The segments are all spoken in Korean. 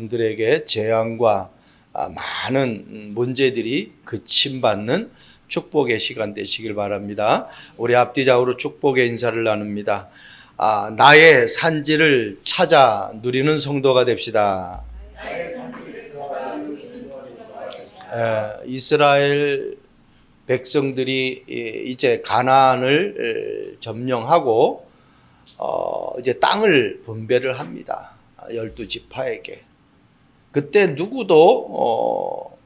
여러분들에게 재앙과 많은 문제들이 그침받는 축복의 시간 되시길 바랍니다. 우리 앞뒤좌우로 축복의 인사를 나눕니다. 나의 산지를 찾아 누리는 성도가 됩시다. 이스라엘 백성들이 이제 가나안을 점령하고 이제 땅을 분배를 합니다. 12지파에게. 그때 누구도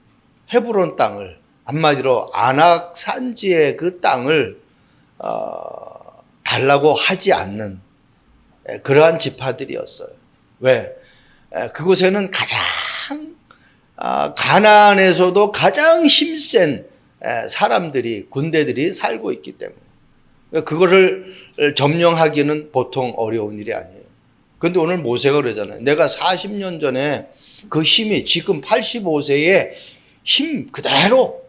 헤브론 땅을, 한마디로 아낙 산지의 그 땅을 달라고 하지 않는 그러한 지파들이었어요. 왜? 그곳에는 가나안에서도 가장 힘센 사람들이, 군대들이 살고 있기 때문에 그거를 점령하기는 보통 어려운 일이 아니에요. 그런데 오늘 모세가 그러잖아요. 내가 40년 전에 그 힘이 지금 85세의 힘 그대로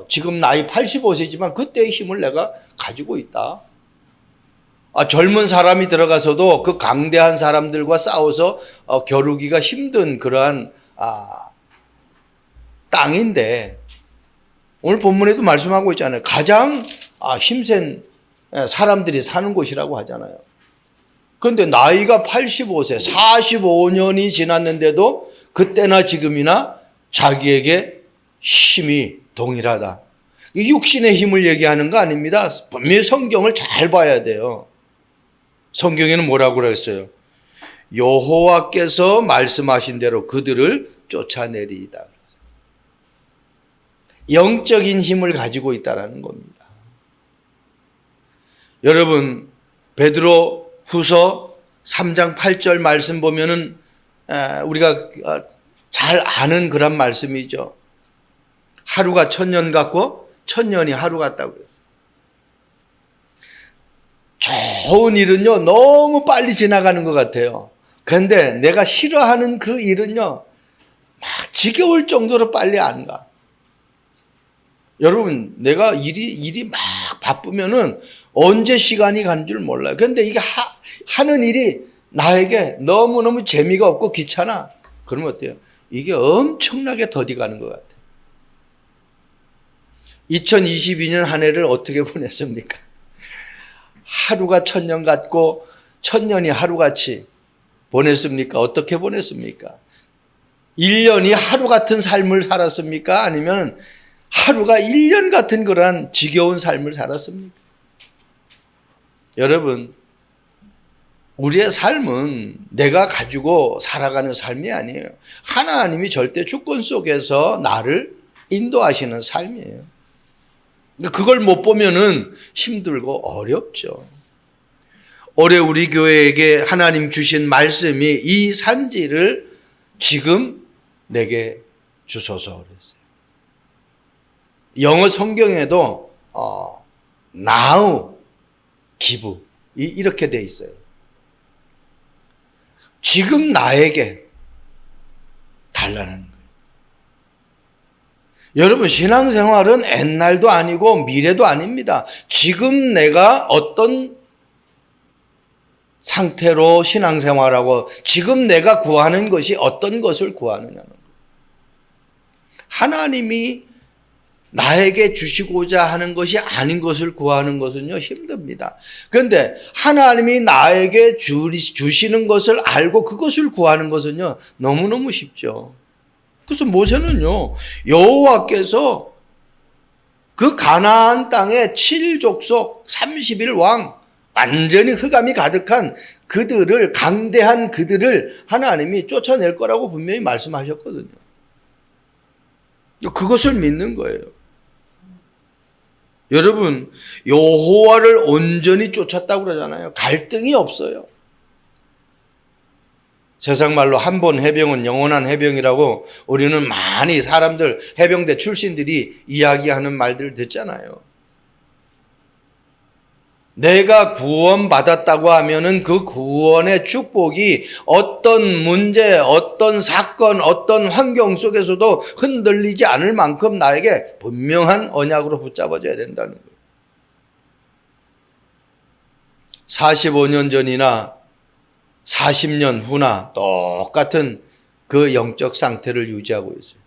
지금 나이 85세지만 그때의 힘을 내가 가지고 있다. 젊은 사람이 들어가서도 그 강대한 사람들과 싸워서 겨루기가 힘든 그러한 땅인데, 오늘 본문에도 말씀하고 있잖아요. 가장 힘센 사람들이 사는 곳이라고 하잖아요. 그런데 나이가 85세, 45년이 지났는데도 그때나 지금이나 자기에게 힘이 동일하다. 육신의 힘을 얘기하는 거 아닙니다. 분명히 성경을 잘 봐야 돼요. 성경에는 뭐라고 그랬어요? 여호와께서 말씀하신 대로 그들을 쫓아내리이다. 영적인 힘을 가지고 있다는 겁니다. 여러분, 베드로 후서 3장 8절 말씀 보면은 우리가 잘 아는 그런 말씀이죠. 하루가 1000년 같고 1000년이 하루 같다고 그랬어요. 좋은 일은요, 너무 빨리 지나가는 것 같아요. 그런데 내가 싫어하는 그 일은요, 막 지겨울 정도로 빨리 안 가. 여러분, 내가 일이 막 바쁘면은 언제 시간이 간 줄 몰라요. 그런데 이게 하는 일이 나에게 너무너무 재미가 없고 귀찮아. 그러면 어때요? 이게 엄청나게 더디 가는 것 같아요. 2022년 한 해를 어떻게 보냈습니까? 하루가 1000년 같고 1000년이 하루같이 보냈습니까? 어떻게 보냈습니까? 1년이 하루 같은 삶을 살았습니까? 아니면 하루가 1년 같은 그러한 지겨운 삶을 살았습니까? 여러분, 우리의 삶은 내가 가지고 살아가는 삶이 아니에요. 하나님이 절대 주권 속에서 나를 인도하시는 삶이에요. 그걸 못 보면은 힘들고 어렵죠. 올해 우리 교회에게 하나님 주신 말씀이 이 산지를 지금 내게 주소서 그랬어요. 영어 성경에도 now give 이렇게 돼 있어요. 지금 나에게 달라는 거예요. 여러분, 신앙생활은 옛날도 아니고 미래도 아닙니다. 지금 내가 어떤 상태로 신앙생활하고 지금 내가 구하는 것이 어떤 것을 구하느냐는 거예요. 하나님이 나에게 주시고자 하는 것이 아닌 것을 구하는 것은요, 힘듭니다. 그런데 하나님이 나에게 주시는 것을 알고 그것을 구하는 것은요, 너무너무 쉽죠. 그래서 모세는요, 여호와께서 그 가나안 땅의 7족속 30일 완전히 흑암이 가득한 그들을, 강대한 그들을 하나님이 쫓아낼 거라고 분명히 말씀하셨거든요. 그것을 믿는 거예요. 여러분, 여호와를 온전히 쫓았다고 그러잖아요. 갈등이 없어요. 세상 말로 한 번 해병은 영원한 해병이라고 우리는 많이 사람들, 해병대 출신들이 이야기하는 말들을 듣잖아요. 내가 구원받았다고 하면은 그 구원의 축복이 어떤 문제, 어떤 사건, 어떤 환경 속에서도 흔들리지 않을 만큼 나에게 분명한 언약으로 붙잡아져야 된다는 거예요. 45년 전이나 40년 후나 똑같은 그 영적 상태를 유지하고 있어요.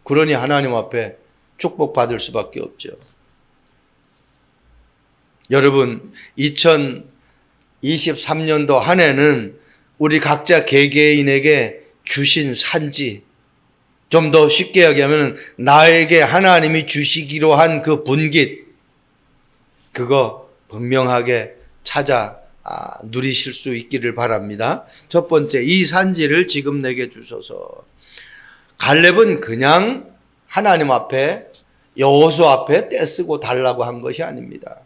그러니 하나님 앞에 축복받을 수밖에 없죠. 여러분, 2023년도 한 해는 우리 각자 개개인에게 주신 산지, 좀 더 쉽게 얘기하면 나에게 하나님이 주시기로 한 그 분깃, 그거 분명하게 찾아 누리실 수 있기를 바랍니다. 첫 번째, 이 산지를 지금 내게 주소서. 갈렙은 그냥 하나님 앞에, 여호수아 앞에 떼쓰고 달라고 한 것이 아닙니다.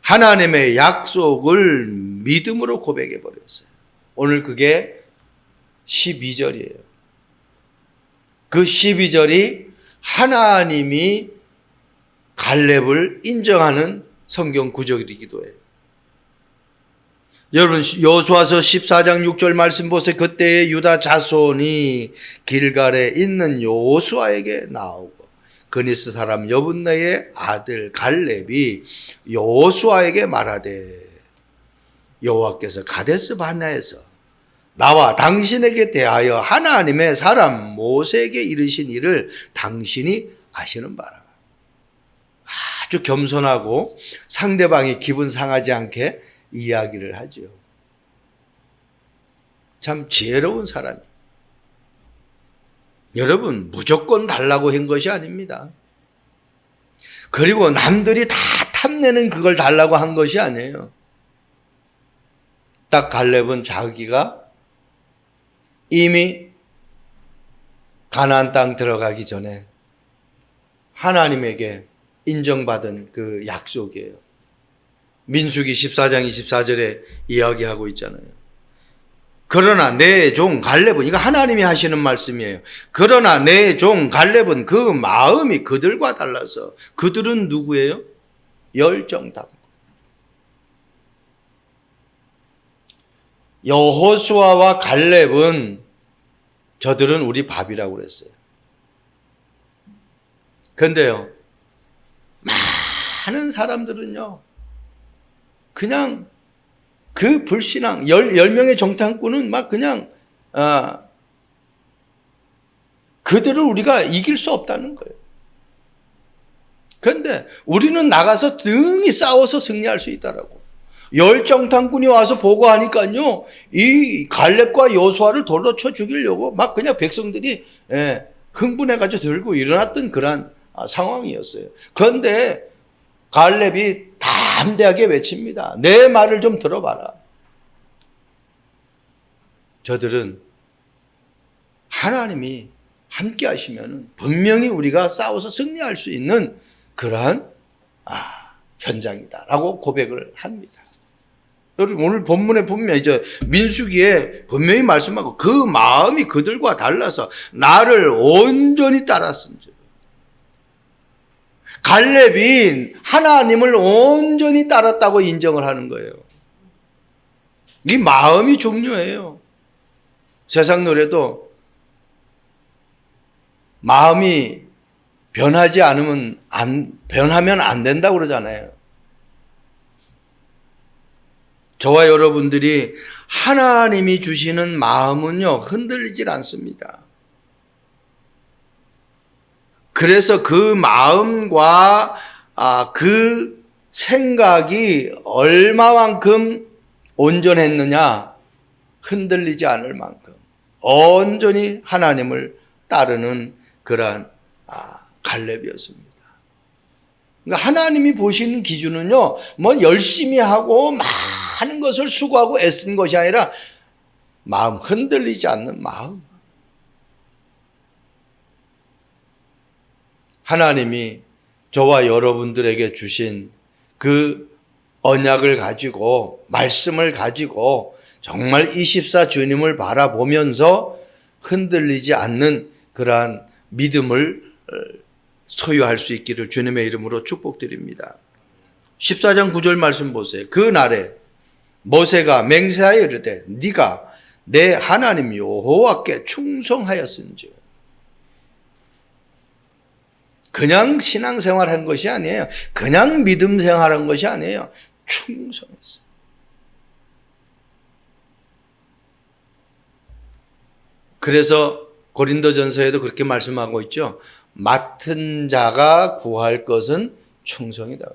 하나님의 약속을 믿음으로 고백해 버렸어요. 오늘 그게 12절이에요. 그 12절이 하나님이 갈렙을 인정하는 성경 구절이기도 해요. 여러분, 여호수아서 14장 6절 말씀 보세요. 그때의 유다 자손이 길갈에 있는 여호수아에게 나오고 그니스 사람 여분네의 아들 갈렙이 여호수아에게 말하되 여호와께서 가데스 바네아에서 나와 당신에게 대하여 하나님의 사람 모세에게 이르신 일을 당신이 아시는 바라. 아주 겸손하고 상대방이 기분 상하지 않게 이야기를 하죠. 참 지혜로운 사람이. 여러분, 무조건 달라고 한 것이 아닙니다. 그리고 남들이 다 탐내는 그걸 달라고 한 것이 아니에요. 딱 갈렙은 자기가 이미 가나안 땅 들어가기 전에 하나님에게 인정받은 그 약속이에요. 민수기 14장 24절에 이야기하고 있잖아요. 그러나 내 종 갈렙은, 이거 하나님이 하시는 말씀이에요. 그러나 내 종 갈렙은 그 마음이 그들과 달라서, 그들은 누구예요? 열정담고. 여호수아와 갈렙은 저들은 우리 밥이라고 그랬어요. 그런데요, 많은 사람들은요, 그냥 그 불신앙, 10명의 정탐꾼은 막 그냥, 그들을 우리가 이길 수 없다는 거예요. 그런데 우리는 나가서 등이 싸워서 승리할 수 있다라고. 10정탐꾼이 와서 보고하니까요, 이 갈렙과 여호수아를 돌로 쳐 죽이려고 막 그냥 백성들이 흥분해가지고 들고 일어났던 그런 상황이었어요. 그런데 갈렙이 담대하게 외칩니다. 내 말을 좀 들어봐라. 저들은 하나님이 함께 하시면 분명히 우리가 싸워서 승리할 수 있는 그러한 현장이다라고 고백을 합니다. 여러분, 오늘 본문에 보면 이제 민수기에 분명히 말씀하고 그 마음이 그들과 달라서 나를 온전히 따랐은즉. 갈렙이 하나님을 온전히 따랐다고 인정을 하는 거예요. 이 마음이 중요해요. 세상 노래도 마음이 변하지 않으면 변하면 안 된다고 그러잖아요. 저와 여러분들이 하나님이 주시는 마음은요, 흔들리질 않습니다. 그래서 그 마음과 그 생각이 얼마만큼 온전했느냐, 흔들리지 않을 만큼 온전히 하나님을 따르는 그러한 갈렙이었습니다. 그러니까 하나님이 보시는 기준은요, 뭐 열심히 하고 많은 것을 수고하고 애쓴 것이 아니라 마음, 흔들리지 않는 마음. 하나님이 저와 여러분들에게 주신 그 언약을 가지고, 말씀을 가지고 정말 24 주님을 바라보면서 흔들리지 않는 그러한 믿음을 소유할 수 있기를 주님의 이름으로 축복드립니다. 14장 9절 말씀 보세요. 그 날에 모세가 맹세하여 이르되 네가 내 하나님 여호와께 충성하였은즉. 그냥 신앙생활한 것이 아니에요. 그냥 믿음 생활한 것이 아니에요. 충성했어요. 그래서 고린도전서에도 그렇게 말씀하고 있죠. 맡은 자가 구할 것은 충성이다.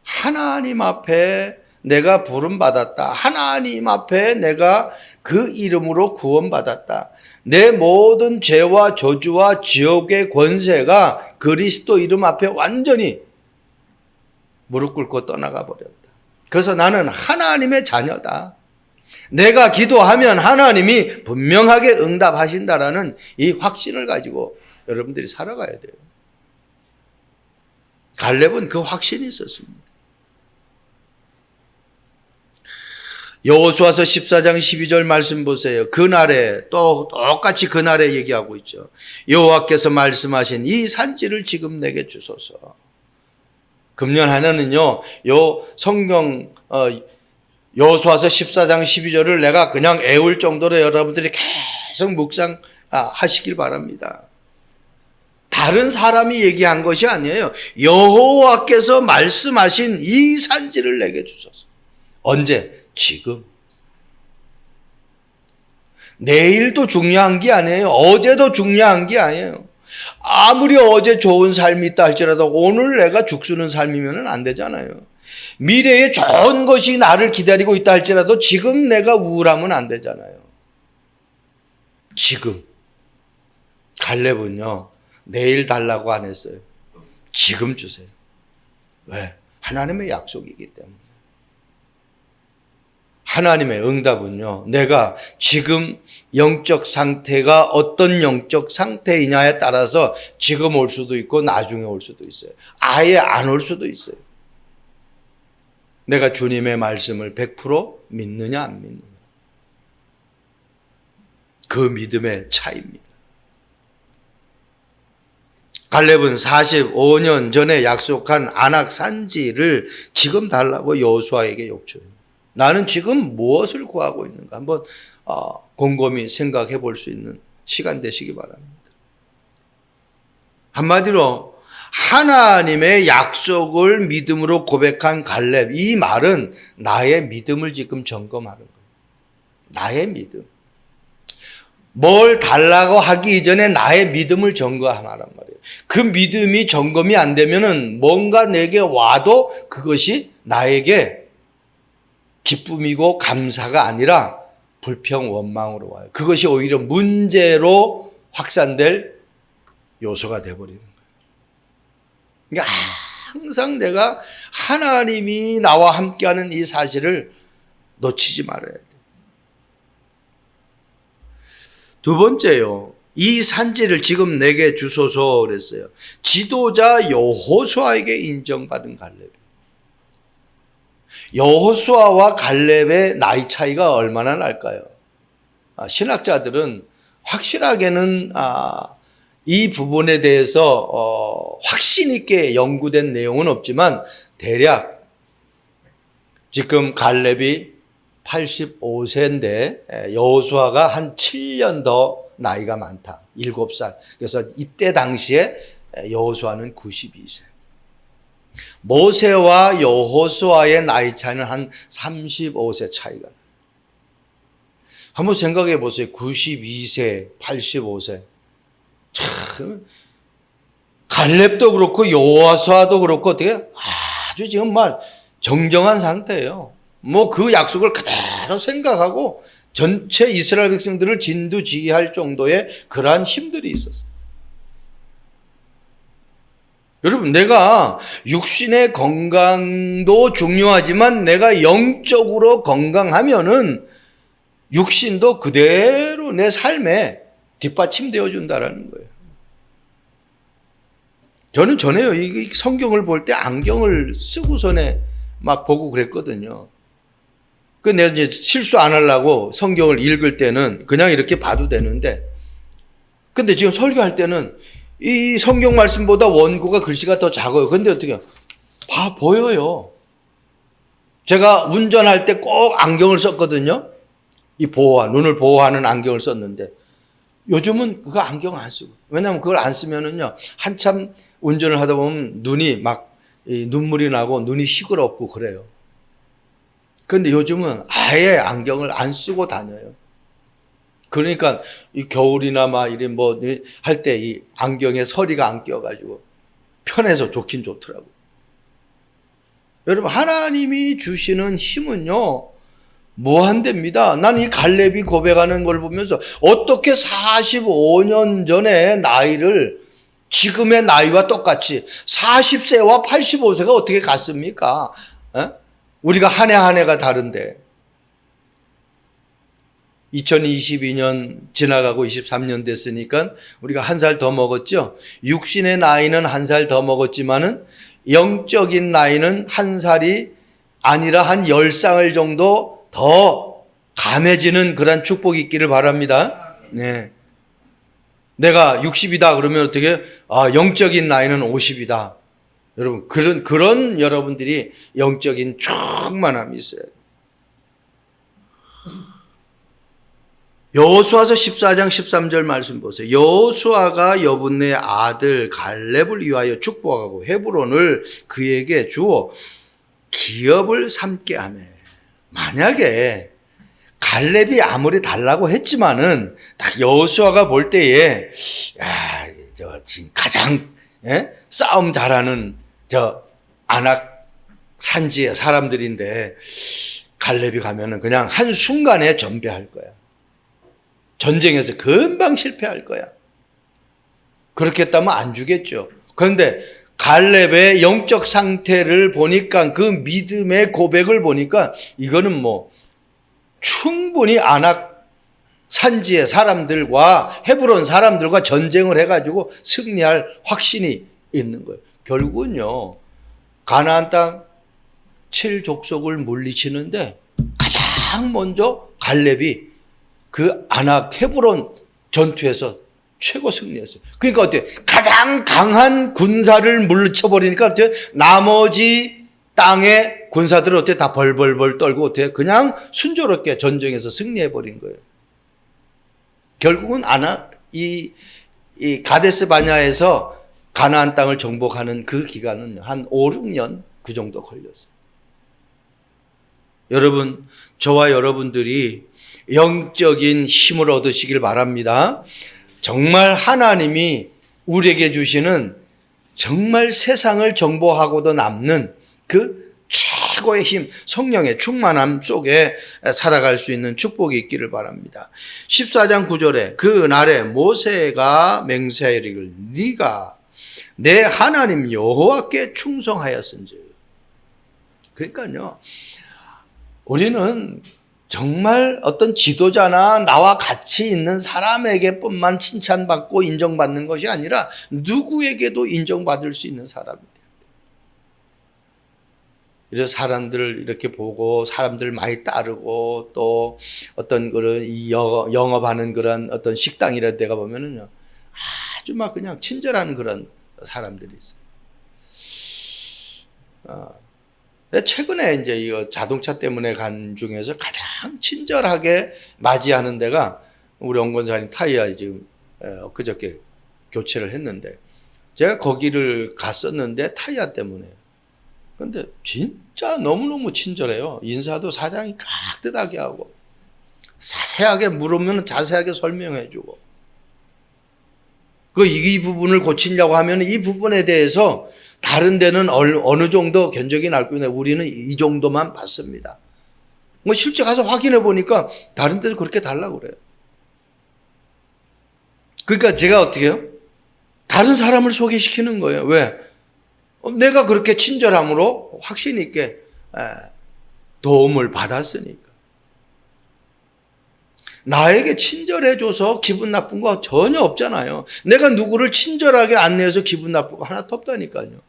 하나님 앞에 내가 부름받았다. 하나님 앞에 내가 그 이름으로 구원받았다. 내 모든 죄와 저주와 지옥의 권세가 그리스도 이름 앞에 완전히 무릎 꿇고 떠나가 버렸다. 그래서 나는 하나님의 자녀다. 내가 기도하면 하나님이 분명하게 응답하신다라는 이 확신을 가지고 여러분들이 살아가야 돼요. 갈렙은 그 확신이 있었습니다. 여호수아서 14장 12절 말씀 보세요. 그날에 또 똑같이 그날에 얘기하고 있죠. 여호와께서 말씀하신 이 산지를 지금 내게 주소서. 금년 하나는요, 요 성경 여호수아서 14장 12절을 내가 그냥 애울 정도로 여러분들이 계속 묵상하시길 바랍니다. 다른 사람이 얘기한 것이 아니에요. 여호와께서 말씀하신 이 산지를 내게 주소서. 언제? 지금. 내일도 중요한 게 아니에요. 어제도 중요한 게 아니에요. 아무리 어제 좋은 삶이 있다 할지라도 오늘 내가 죽쓰는 삶이면 안 되잖아요. 미래에 좋은 것이 나를 기다리고 있다 할지라도 지금 내가 우울하면 안 되잖아요. 지금. 갈렙은요, 내일 달라고 안 했어요. 지금 주세요. 왜? 하나님의 약속이기 때문에. 하나님의 응답은요, 내가 지금 영적 상태가 어떤 영적 상태이냐에 따라서 지금 올 수도 있고 나중에 올 수도 있어요. 아예 안 올 수도 있어요. 내가 주님의 말씀을 100% 믿느냐 안 믿느냐. 그 믿음의 차이입니다. 갈렙은 45년 전에 약속한 아낙 산지를 지금 달라고 여호수아에게 요청해요. 나는 지금 무엇을 구하고 있는가 한번 곰곰이 생각해 볼 수 있는 시간 되시기 바랍니다. 한마디로 하나님의 약속을 믿음으로 고백한 갈렙, 이 말은 나의 믿음을 지금 점검하는 거예요. 나의 믿음. 뭘 달라고 하기 이전에 나의 믿음을 점검하란 말이에요. 그 믿음이 점검이 안 되면은 뭔가 내게 와도 그것이 나에게 기쁨이고 감사가 아니라 불평, 원망으로 와요. 그것이 오히려 문제로 확산될 요소가 되어버리는 거예요. 그러니까 항상 내가 하나님이 나와 함께하는 이 사실을 놓치지 말아야 돼요. 두 번째요. 이 산지를 지금 내게 주소서 그랬어요. 지도자 여호수아에게 인정받은 갈렙. 여호수아와 갈렙의 나이 차이가 얼마나 날까요? 신학자들은 확실하게는 이 부분에 대해서 확신 있게 연구된 내용은 없지만 대략 지금 갈렙이 85세인데 여호수아가 한 7년 더 나이가 많다. 7살. 그래서 이때 당시에 여호수아는 92세. 모세와 여호수아의 나이 차이는 한 35세 차이가 나요. 한번 생각해 보세요. 92세, 85세. 참 갈렙도 그렇고 여호수아도 그렇고 어떻게 아주 지금 막 정정한 상태예요. 뭐 그 약속을 그대로 생각하고 전체 이스라엘 백성들을 진두지휘할 정도의 그러한 힘들이 있었어요. 여러분, 내가 육신의 건강도 중요하지만 내가 영적으로 건강하면은 육신도 그대로 내 삶에 뒷받침되어 준다라는 거예요. 저는 전에요, 이 성경을 볼 때 안경을 쓰고서네 막 보고 그랬거든요. 그 내가 이제 실수 안 하려고 성경을 읽을 때는 그냥 이렇게 봐도 되는데, 근데 지금 설교할 때는 이 성경 말씀보다 원고가 글씨가 더 작아요. 근데 어떻게 보여요. 제가 운전할 때 꼭 안경을 썼거든요. 이 눈을 보호하는 안경을 썼는데 요즘은 그거 안경 안 쓰고. 왜냐하면 그걸 안 쓰면은요, 한참 운전을 하다 보면 눈이 막 눈물이 나고 눈이 시끄럽고 그래요. 그런데 요즘은 아예 안경을 안 쓰고 다녀요. 그러니까 이 겨울이나 막 이래 뭐 할 때 이 안경에 서리가 안 껴가지고 편해서 좋긴 좋더라고요. 여러분, 하나님이 주시는 힘은요, 무한대입니다. 난 이 갈렙이 고백하는 걸 보면서 어떻게 45년 전의 나이를 지금의 나이와 똑같이 40세와 85세가 어떻게 같습니까? 우리가 한 해 한 해가 다른데 2022년 지나가고 23년 됐으니까 우리가 한 살 더 먹었죠. 육신의 나이는 한 살 더 먹었지만은 영적인 나이는 한 살이 아니라 한 10살 정도 더 감해지는 그런 축복이 있기를 바랍니다. 네. 내가 60이다 그러면 어떻게? 영적인 나이는 50이다. 여러분, 그런 여러분들이 영적인 충만함이 있어요. 여호수아서 14장 13절 말씀 보세요. 여호수아가 여분네 아들 갈렙을 위하여 축복하고 헤브론을 그에게 주어 기업을 삼게 하며. 만약에 갈렙이 아무리 달라고 했지만은 딱 여호수아가 볼 때에 가장 싸움 잘하는 아낙 산지의 사람들인데 갈렙이 가면은 그냥 한 순간에 전배할 거야. 전쟁에서 금방 실패할 거야. 그렇게 했다면 안 주겠죠. 그런데 갈렙의 영적 상태를 보니까 그 믿음의 고백을 보니까 이거는 뭐 충분히 아낙 산지의 사람들과 헤브론 사람들과 전쟁을 해가지고 승리할 확신이 있는 거예요. 결국은요, 가나안 땅 7족속을 물리치는데 가장 먼저 갈렙이 그 아낙 헤브론 전투에서 최고 승리했어요. 그러니까 어때요? 가장 강한 군사를 물리쳐버리니까 어때요? 나머지 땅의 군사들은 어때요? 다 벌벌벌 떨고 어때요? 그냥 순조롭게 전쟁에서 승리해버린 거예요. 결국은 이 가데스 바냐에서 가나안 땅을 정복하는 그 기간은 한 5, 6년 그 정도 걸렸어요. 여러분, 저와 여러분들이 영적인 힘을 얻으시길 바랍니다. 정말 하나님이 우리에게 주시는 정말 세상을 정복하고도 남는 그 최고의 힘, 성령의 충만함 속에 살아갈 수 있는 축복이 있기를 바랍니다. 14장 9절에 그 날에 모세가 맹세하이르기를 네가 내 하나님 여호와께 충성하였은즉. 그러니까요, 우리는 정말 어떤 지도자나 나와 같이 있는 사람에게 뿐만 칭찬받고 인정받는 것이 아니라 누구에게도 인정받을 수 있는 사람이에요. 그래서 사람들을 이렇게 보고 사람들 많이 따르고 또 어떤 그런 영업하는 그런 어떤 식당이라는 데가 보면은요, 아주 막 그냥 친절한 그런 사람들이 있어요. 최근에 이제 이거 자동차 때문에 간 중에서 가장 친절하게 맞이하는 데가 우리 원권사님 타이어 지금 그저께 교체를 했는데 제가 거기를 갔었는데 타이어 때문에. 그런데 진짜 너무너무 친절해요. 인사도 사장이 깍듯하게 하고 자세하게 물으면 자세하게 설명해 주고 이 부분을 고치려고 하면 이 부분에 대해서 다른 데는 어느 정도 견적이 날 건데 우리는 이 정도만 받습니다. 뭐 실제 가서 확인해 보니까 다른 데도 그렇게 달라고 그래요. 그러니까 제가 어떻게 해요? 다른 사람을 소개시키는 거예요. 왜? 내가 그렇게 친절함으로 확신 있게 도움을 받았으니까. 나에게 친절해줘서 기분 나쁜 거 전혀 없잖아요. 내가 누구를 친절하게 안내해서 기분 나쁜 거 하나도 없다니까요.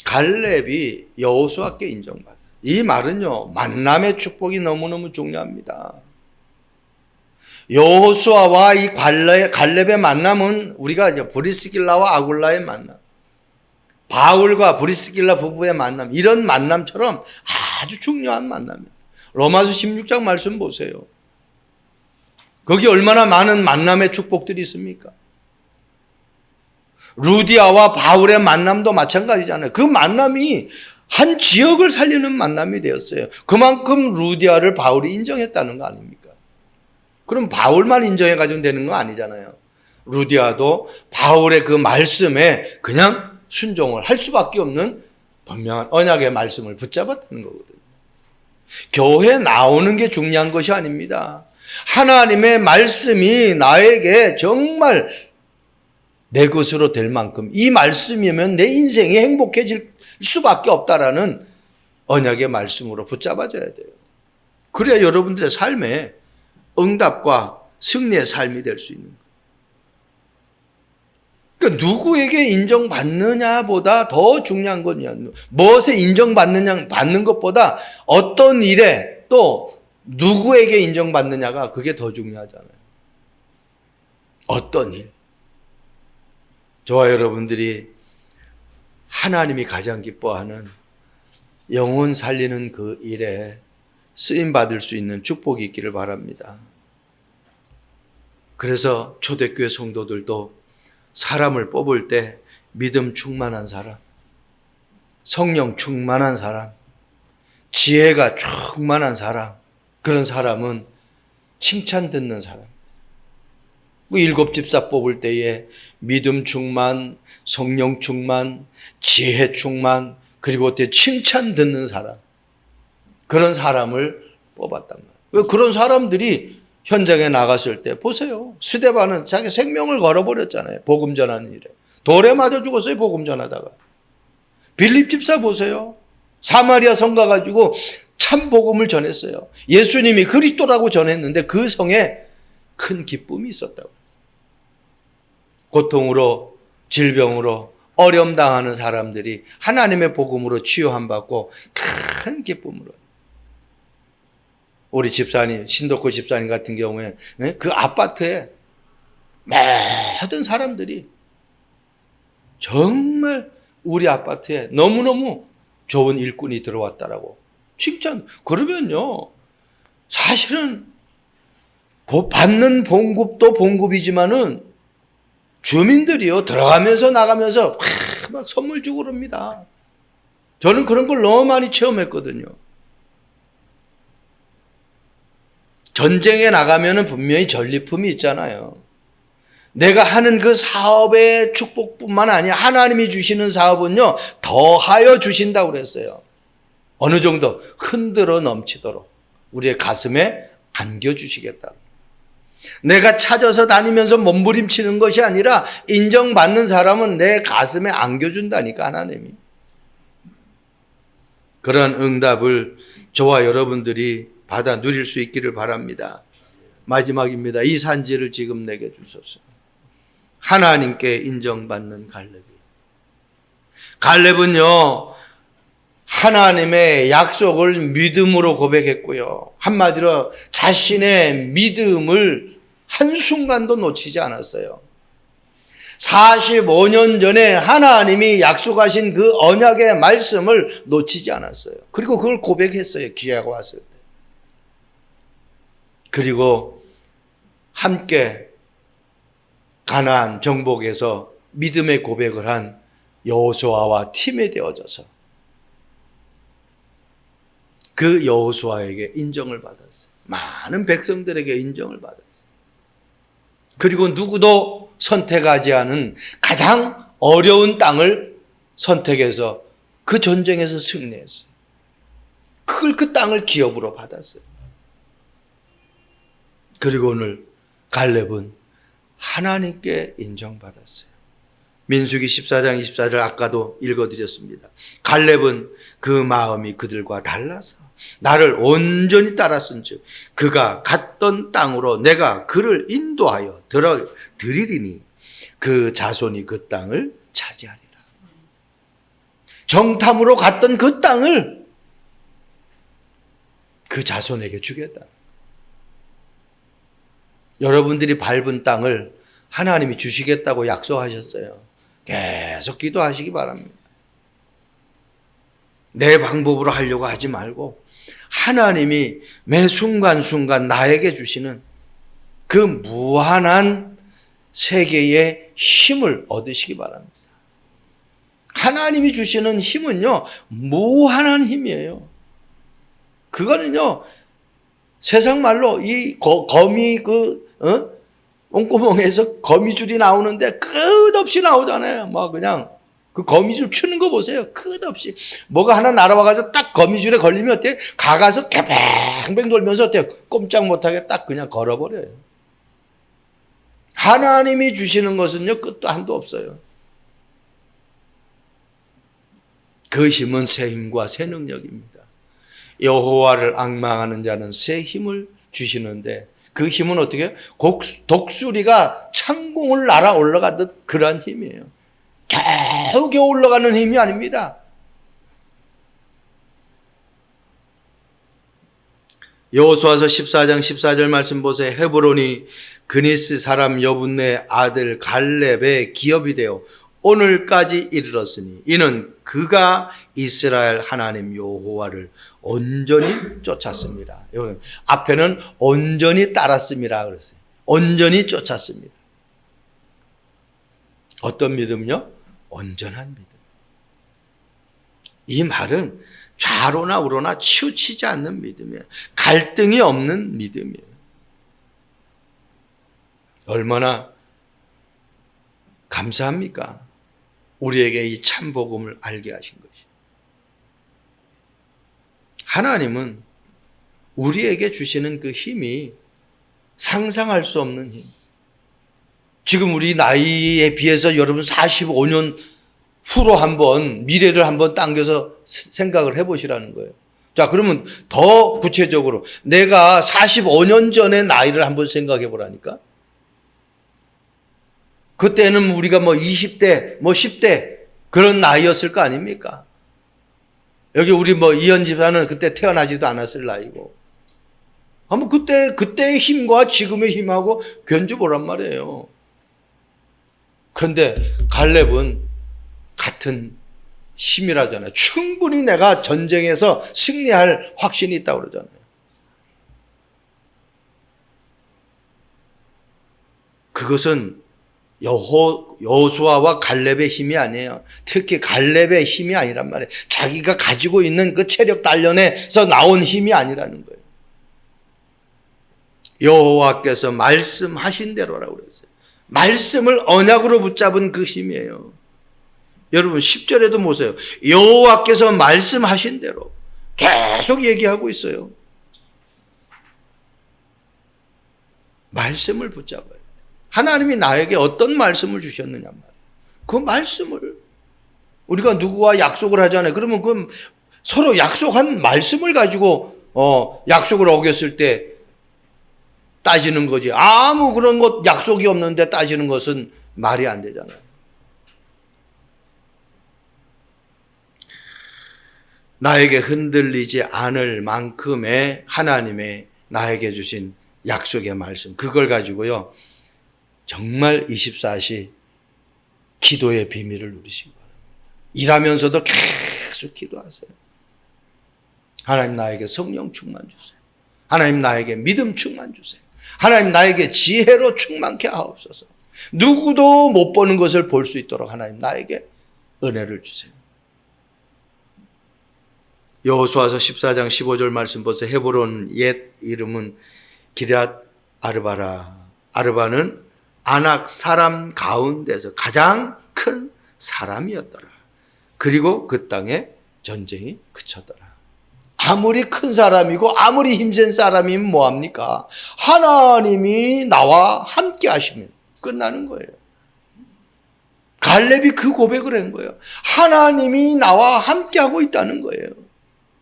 갈렙이 여호수아께 인정받아요. 이 말은요, 만남의 축복이 너무너무 중요합니다. 여호수아와 이 갈렙의 만남은 우리가 이제 브리스길라와 아굴라의 만남, 바울과 브리스길라 부부의 만남, 이런 만남처럼 아주 중요한 만남이에요. 로마서 16장 말씀 보세요. 거기 얼마나 많은 만남의 축복들이 있습니까? 루디아와 바울의 만남도 마찬가지잖아요. 그 만남이 한 지역을 살리는 만남이 되었어요. 그만큼 루디아를 바울이 인정했다는 거 아닙니까? 그럼 바울만 인정해가지고 되는 거 아니잖아요. 루디아도 바울의 그 말씀에 그냥 순종을 할 수밖에 없는 분명한 언약의 말씀을 붙잡았다는 거거든요. 교회 나오는 게 중요한 것이 아닙니다. 하나님의 말씀이 나에게 정말 내 것으로 될 만큼 이 말씀이면 내 인생이 행복해질 수밖에 없다라는 언약의 말씀으로 붙잡아줘야 돼요. 그래야 여러분들의 삶에 응답과 승리의 삶이 될 수 있는 거예요. 그러니까 누구에게 인정받느냐보다 더 중요한 건요. 무엇에 받는 것보다 어떤 일에 또 누구에게 인정받느냐가 그게 더 중요하잖아요. 어떤 일. 저와 여러분들이 하나님이 가장 기뻐하는 영혼 살리는 그 일에 쓰임받을 수 있는 축복이 있기를 바랍니다. 그래서 초대교회 성도들도 사람을 뽑을 때 믿음 충만한 사람, 성령 충만한 사람, 지혜가 충만한 사람, 그런 사람은 칭찬 듣는 사람. 7집사 뽑을 때에 믿음 충만, 성령 충만, 지혜 충만, 그리고 어때 칭찬 듣는 사람, 그런 사람을 뽑았단 말이에요. 왜 그런 사람들이 현장에 나갔을 때 보세요. 스데반은 자기 생명을 걸어버렸잖아요. 복음 전하는 일에. 돌에 맞아 죽었어요. 복음 전하다가. 빌립 집사 보세요. 사마리아 성 가가지고 참 복음을 전했어요. 예수님이 그리스도라고 전했는데 그 성에 큰 기쁨이 있었다고. 고통으로, 질병으로, 어려움 당하는 사람들이 하나님의 복음으로 치유함 받고 큰 기쁨으로. 우리 집사님, 신덕호 집사님 같은 경우에 그 아파트에 모든 사람들이 정말 우리 아파트에 너무너무 좋은 일꾼이 들어왔다라고 칭찬. 그러면요, 사실은 받는 봉급도 봉급이지만은 주민들이요 들어가면서 나가면서 막 선물 주고 그럽니다. 저는 그런 걸 너무 많이 체험했거든요. 전쟁에 나가면은 분명히 전리품이 있잖아요. 내가 하는 그 사업의 축복뿐만 아니라 하나님이 주시는 사업은요 더하여 주신다고 그랬어요. 어느 정도 흔들어 넘치도록 우리의 가슴에 안겨주시겠다. 내가 찾아서 다니면서 몸부림치는 것이 아니라 인정받는 사람은 내 가슴에 안겨준다니까 하나님이. 그런 응답을 저와 여러분들이 받아 누릴 수 있기를 바랍니다. 마지막입니다. 이 산지를 지금 내게 주소서. 하나님께 인정받는 갈렙이. 갈렙은요 하나님의 약속을 믿음으로 고백했고요. 한마디로 자신의 믿음을 한순간도 놓치지 않았어요. 45년 전에 하나님이 약속하신 그 언약의 말씀을 놓치지 않았어요. 그리고 그걸 고백했어요. 기회가 왔을 때. 그리고 함께 가나안 정복에서 믿음의 고백을 한 여호수아와 팀에 되어져서 그 여호수아에게 인정을 받았어요. 많은 백성들에게 인정을 받았어요. 그리고 누구도 선택하지 않은 가장 어려운 땅을 선택해서 그 전쟁에서 승리했어요. 그 땅을 기업으로 받았어요. 그리고 오늘 갈렙은 하나님께 인정받았어요. 민수기 14장 24절 아까도 읽어드렸습니다. 갈렙은 그 마음이 그들과 달라서 나를 온전히 따랐은즉 그가 갔던 땅으로 내가 그를 인도하여 드리리니 그 자손이 그 땅을 차지하리라. 정탐으로 갔던 그 땅을 그 자손에게 주겠다. 여러분들이 밟은 땅을 하나님이 주시겠다고 약속하셨어요. 계속 기도하시기 바랍니다. 내 방법으로 하려고 하지 말고 하나님이 매 순간순간 나에게 주시는 그 무한한 세계의 힘을 얻으시기 바랍니다. 하나님이 주시는 힘은요, 무한한 힘이에요. 그거는요, 세상 말로 이 거미 똥구멍에서 거미줄이 나오는데 끝없이 나오잖아요. 막 그냥 그 거미줄 추는 거 보세요. 끝없이. 뭐가 하나 날아와가지고 딱 거미줄에 걸리면 어때요? 가가서 개뱅뱅 돌면서 어때요? 꼼짝 못하게 딱 그냥 걸어버려요. 하나님이 주시는 것은요, 끝도 한도 없어요. 그 힘은 새 힘과 새 능력입니다. 여호와를 앙망하는 자는 새 힘을 주시는데 그 힘은 어떻게 해요? 독수리가 창공을 날아 올라가듯 그러한 힘이에요. 겨우겨우 올라가는 힘이 아닙니다. 여호수아서 14장 14절 말씀 보세요. 헤브론이 그니스 사람 여분네 아들 갈렙의 기업이 되어 오늘까지 이르렀으니 이는 그가 이스라엘 하나님 여호와를 온전히 쫓았습니다. 앞에는 온전히 따랐습니다 그랬어요. 온전히 쫓았습니다. 어떤 믿음요? 온전한 믿음. 이 말은 좌로나 우로나 치우치지 않는 믿음이에요. 갈등이 없는 믿음이에요. 얼마나 감사합니까? 우리에게 이 참복음을 알게 하신 것이. 하나님은 우리에게 주시는 그 힘이 상상할 수 없는 힘. 지금 우리 나이에 비해서 여러분 45년 후로 한번 미래를 한번 당겨서 생각을 해보시라는 거예요. 자, 그러면 더 구체적으로 내가 45년 전의 나이를 한번 생각해 보라니까. 그때는 우리가 20대, 10대 그런 나이였을 거 아닙니까? 여기 우리 이현 집사는 그때 태어나지도 않았을 나이고. 한번 그때의 힘과 지금의 힘하고 견뎌보란 말이에요. 그런데 갈렙은 같은 힘이라잖아요. 충분히 내가 전쟁에서 승리할 확신이 있다고 그러잖아요. 그것은 여호수아와 갈렙의 힘이 아니에요. 특히 갈렙의 힘이 아니란 말이에요. 자기가 가지고 있는 그 체력 단련에서 나온 힘이 아니라는 거예요. 여호와께서 말씀하신 대로라고 그랬어요. 말씀을 언약으로 붙잡은 그 힘이에요. 여러분 10절에도 보세요. 여호와께서 말씀하신 대로 계속 얘기하고 있어요. 말씀을 붙잡아요. 하나님이 나에게 어떤 말씀을 주셨느냐 말이에요. 그 말씀을 우리가 누구와 약속을 하잖아요. 그러면 그 서로 약속한 말씀을 가지고 약속을 어겼을 때 따지는 거지. 아무 그런 것 약속이 없는데 따지는 것은 말이 안 되잖아요. 나에게 흔들리지 않을 만큼의 하나님의 나에게 주신 약속의 말씀, 그걸 가지고요 정말 24시 기도의 비밀을 누리시기 바랍니다. 일하면서도 계속 기도하세요. 하나님 나에게 성령 충만 주세요. 하나님 나에게 믿음 충만 주세요. 하나님 나에게 지혜로 충만케 하옵소서. 누구도 못 보는 것을 볼 수 있도록 하나님 나에게 은혜를 주세요. 여호수아서 14장 15절 말씀 보세요. 헤브론 옛 이름은 기럇 아르바라. 아르바는 아낙 사람 가운데서 가장 큰 사람이었더라. 그리고 그 땅에 전쟁이 그쳤더라. 아무리 큰 사람이고 아무리 힘센 사람이면 뭐합니까? 하나님이 나와 함께 하시면 끝나는 거예요. 갈렙이 그 고백을 한 거예요. 하나님이 나와 함께 하고 있다는 거예요.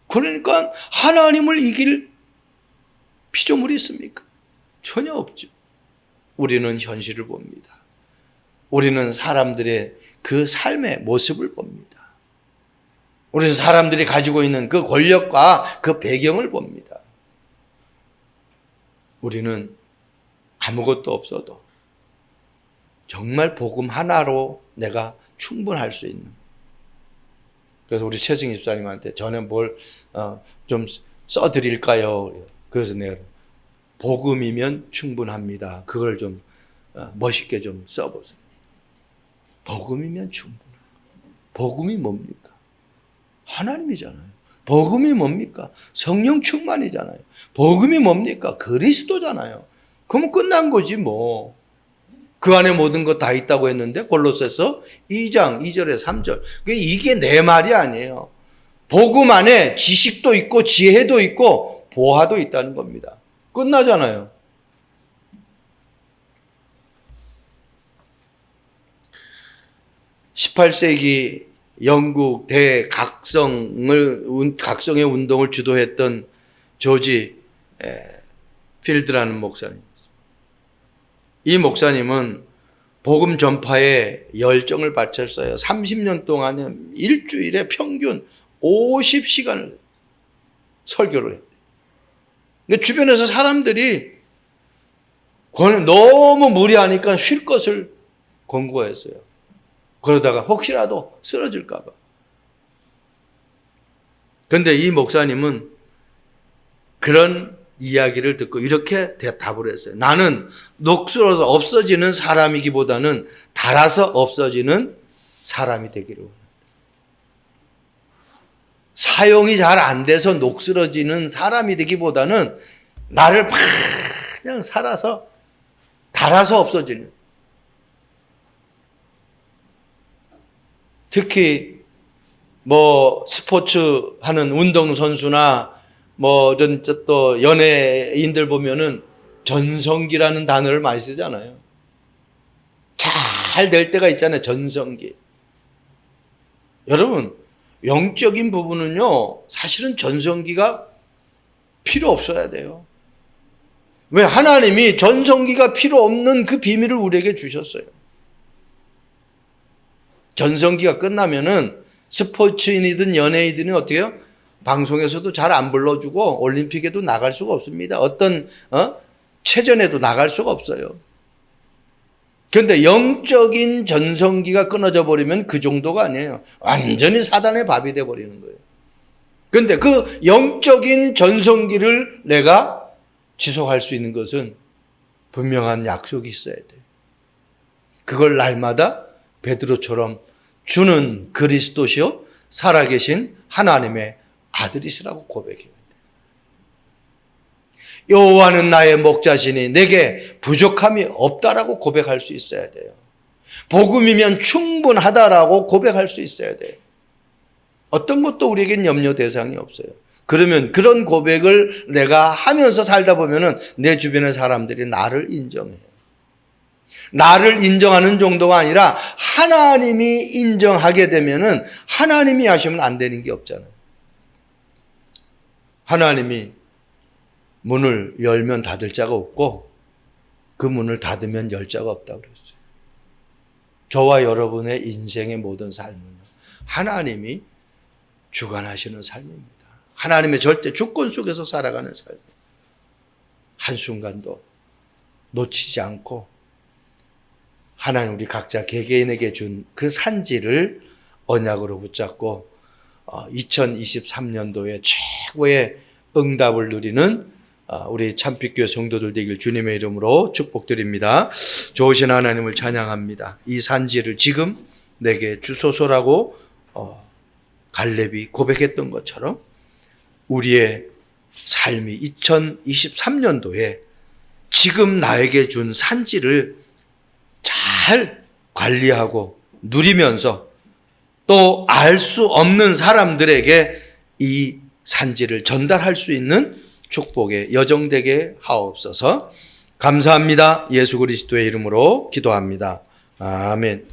그러니까 하나님을 이길 피조물이 있습니까? 전혀 없죠. 우리는 현실을 봅니다. 우리는 사람들의 그 삶의 모습을 봅니다. 우리는 사람들이 가지고 있는 그 권력과 그 배경을 봅니다. 우리는 아무것도 없어도 정말 복음 하나로 내가 충분할 수 있는. 그래서 우리 최승희 집사님한테 전에 뭘 좀 써드릴까요? 그래서 내가 복음이면 충분합니다. 그걸 좀 멋있게 좀 써보세요. 복음이면 충분합니다. 복음이 뭡니까? 하나님이잖아요. 복음이 뭡니까? 성령 충만이잖아요. 복음이 뭡니까? 그리스도잖아요. 그럼 끝난 거지 뭐. 그 안에 모든 것 다 있다고 했는데 골로새서 2장 2절에 3절. 이게 내 말이 아니에요. 복음 안에 지식도 있고 지혜도 있고 보화도 있다는 겁니다. 끝나잖아요. (18세기) 영국 각성의 운동을 주도했던 조지 필드라는 목사님. 이 목사님은 복음 전파에 열정을 바쳤어요. 30년 동안에 일주일에 평균 50시간을 설교를 했대요. 근데 주변에서 사람들이 너무 무리하니까 쉴 것을 권고했어요. 그러다가 혹시라도 쓰러질까 봐. 그런데 이 목사님은 그런 이야기를 듣고 이렇게 답을 했어요. 나는 녹슬어서 없어지는 사람이기보다는 닳아서 없어지는 사람이 되기를 원한다. 사용이 잘 안 돼서 녹슬어지는 사람이 되기보다는 나를 그냥 살아서 닳아서 없어지는. 특히 스포츠 하는 운동선수나 이런 또 연예인들 보면은 전성기라는 단어를 많이 쓰잖아요. 잘 될 때가 있잖아요. 전성기. 여러분, 영적인 부분은요, 사실은 전성기가 필요 없어야 돼요. 왜? 하나님이 전성기가 필요 없는 그 비밀을 우리에게 주셨어요. 전성기가 끝나면은 스포츠인이든 연예인이든 어떻게 해요? 방송에서도 잘 안 불러주고 올림픽에도 나갈 수가 없습니다. 어떤 체전에도 나갈 수가 없어요. 그런데 영적인 전성기가 끊어져 버리면 그 정도가 아니에요. 완전히 사단의 밥이 돼버리는 거예요. 그런데 그 영적인 전성기를 내가 지속할 수 있는 것은 분명한 약속이 있어야 돼요. 그걸 날마다 베드로처럼 주는 그리스도시요 살아계신 하나님의 아들이시라고 고백해야 돼요. 여호와는 나의 목자시니 내게 부족함이 없다라고 고백할 수 있어야 돼요. 복음이면 충분하다라고 고백할 수 있어야 돼요. 어떤 것도 우리에겐 염려 대상이 없어요. 그러면 그런 고백을 내가 하면서 살다 보면은 내 주변의 사람들이 나를 인정해요. 나를 인정하는 정도가 아니라 하나님이 인정하게 되면은 하나님이 하시면 안 되는 게 없잖아요. 하나님이 문을 열면 닫을 자가 없고 그 문을 닫으면 열 자가 없다고 그랬어요. 저와 여러분의 인생의 모든 삶은요, 하나님이 주관하시는 삶입니다. 하나님의 절대 주권 속에서 살아가는 삶. 한순간도 놓치지 않고 하나님 우리 각자 개개인에게 준 그 산지를 언약으로 붙잡고 2023년도에 최고의 응답을 누리는 우리 참빛교회 성도들 되길 주님의 이름으로 축복드립니다. 좋으신 하나님을 찬양합니다. 이 산지를 지금 내게 주소서라고 갈렙이 고백했던 것처럼 우리의 삶이 2023년도에 지금 나에게 준 산지를 잘 관리하고 누리면서 또 알 수 없는 사람들에게 이 산지를 전달할 수 있는 축복의 여정되게 하옵소서. 감사합니다. 예수 그리스도의 이름으로 기도합니다. 아멘.